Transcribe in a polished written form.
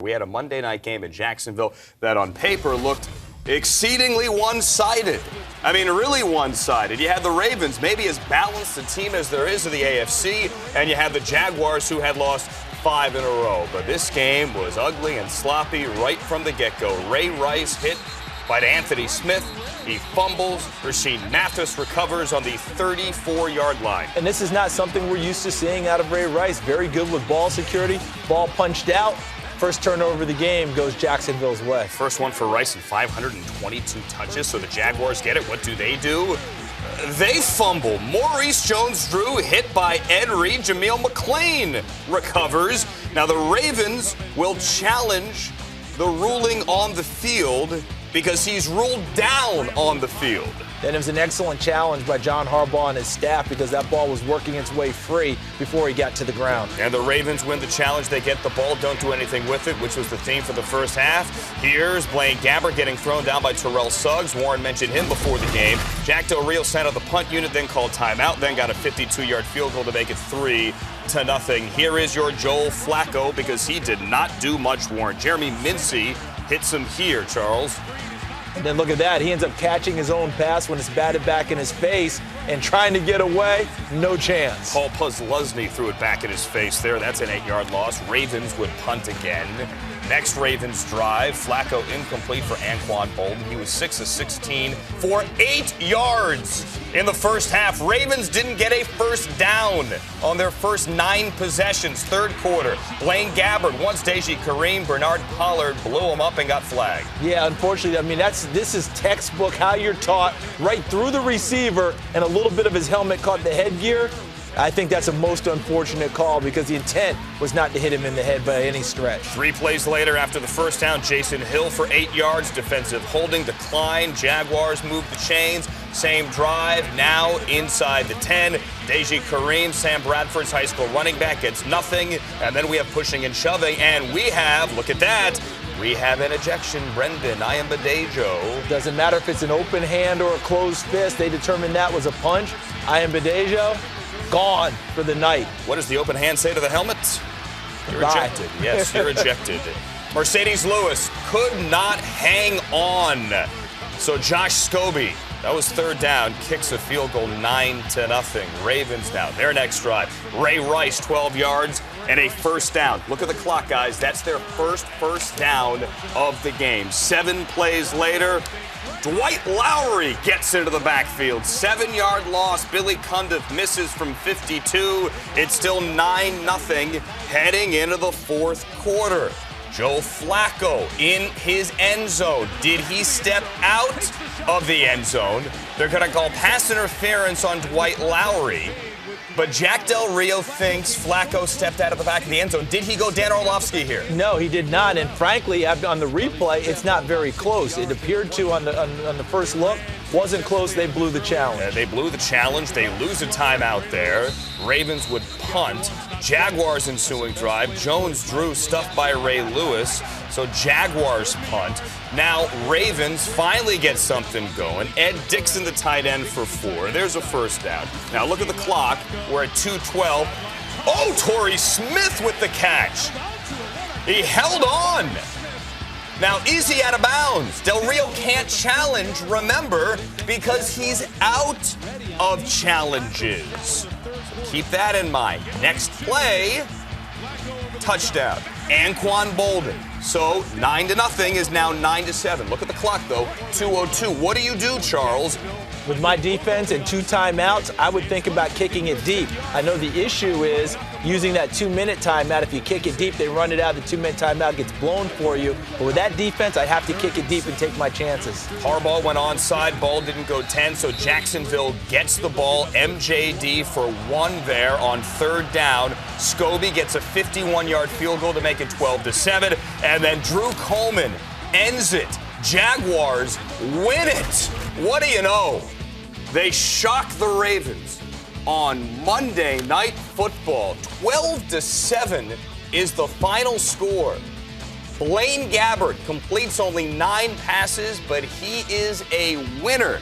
We had a Monday night game in Jacksonville that on paper looked exceedingly one-sided. I mean, really one-sided. You had the Ravens, maybe as balanced a team as there is in the AFC, and you had the Jaguars, who had lost 5 in a row. But this game was ugly and sloppy right from the get-go. Ray Rice hit by Anthony Smith. He fumbles. Rasheed Mathis recovers on the 34-yard line. And this is not something we're used to seeing out of Ray Rice. Very good with ball security. Ball punched out. First turnover of the game goes Jacksonville's way. First one for Rice in 522 touches, so the Jaguars get it. What do? They fumble. Maurice Jones-Drew hit by Ed Reed. Jameel McClain recovers. Now the Ravens will challenge the ruling on the field because he's ruled down on the field. And it was an excellent challenge by John Harbaugh and his staff because that ball was working its way free before he got to the ground. And the Ravens win the challenge. They get the ball, don't do anything with it, which was the theme for the first half. Here's Blaine Gabbert getting thrown down by Terrell Suggs. Warren mentioned him before the game. Jack Del Rio sent out the punt unit, then called timeout, then got a 52-yard field goal to make it 3-0. Here is your Joel Flacco because he did not do much, Warren. Jeremy Mincey hits him here, Charles. And then look at that. He ends up catching his own pass when it's batted back in his face and trying to get away. No chance. Paul Posluszny threw it back in his face there. That's an 8-yard loss. Ravens would punt again. Next Ravens drive. Flacco incomplete for Anquan Bolden. He was 6 of 16 for 8 yards in the first half. Ravens didn't get a first down on their first 9 possessions. Third quarter. Blaine Gabbert, once Deji Kareem, Bernard Pollard blew him up and got flagged. Yeah, unfortunately, I mean, this is textbook how you're taught, right through the receiver, and a little bit of his helmet caught the headgear. I think that's a most unfortunate call because the intent was not to hit him in the head by any stretch. 3 plays later after the first down, Jason Hill for 8 yards. Defensive holding decline. Jaguars move the chains. Same drive, now inside the 10. Deji Kareem, Sam Bradford's high school running back, gets nothing. And then we have pushing and shoving. And we have, look at that, we have an ejection. Brendan Iambadejo. Doesn't matter if it's an open hand or a closed fist. They determined that was a punch. Iambadejo, gone for the night. What does the open hand say to the helmet? You're Bye. ejected. Yes, you're ejected. Mercedes Lewis could not hang on. So Josh Scobie, that was third down, kicks a field goal 9-0. Ravens now, their next drive. Ray Rice, 12 yards and a first down. Look at the clock, guys. That's their first down of the game. 7 plays later, Dwight Lowry gets into the backfield. 7-yard loss. Billy Cundiff misses from 52. It's still 9-0 heading into the fourth quarter. Joe Flacco in his end zone. Did he step out of the end zone? They're going to call pass interference on Dwight Lowry. But Jack Del Rio thinks Flacco stepped out of the back of the end zone. Did he go Dan Orlovsky here? No, he did not. And frankly, on the replay, it's not very close. It appeared to on the first look. Wasn't close. They blew the challenge. They blew the challenge. They lose a timeout there. Ravens would punt. Jaguars ensuing drive. Jones-Drew stuffed by Ray Lewis. So Jaguars punt. Now Ravens finally get something going. Ed Dixon, the tight end, for 4. There's a first down. Now look at the clock. We're at 2:12. Oh, Torrey Smith with the catch. He held on. Now, is he out of bounds? Del Rio can't challenge, remember, because he's out of challenges. So keep that in mind. Next play, touchdown. Anquan Bolden. So 9-0 is now 9-7. Look at the clock, though. 2:02. What do you do, Charles? With my defense and 2 timeouts, I would think about kicking it deep. I know the issue is using that 2-minute timeout. If you kick it deep, they run it out. The 2-minute timeout gets blown for you. But with that defense, I'd have to kick it deep and take my chances. Harbaugh went onside. Ball didn't go 10, so Jacksonville gets the ball. MJD for 1 there on third down. Scobie gets a 51-yard field goal to make it 12-7. And then Drew Coleman ends it. Jaguars win it. What do you know? They shock the Ravens on Monday Night Football. 12-7 is the final score. Blaine Gabbert completes only 9 passes, but he is a winner.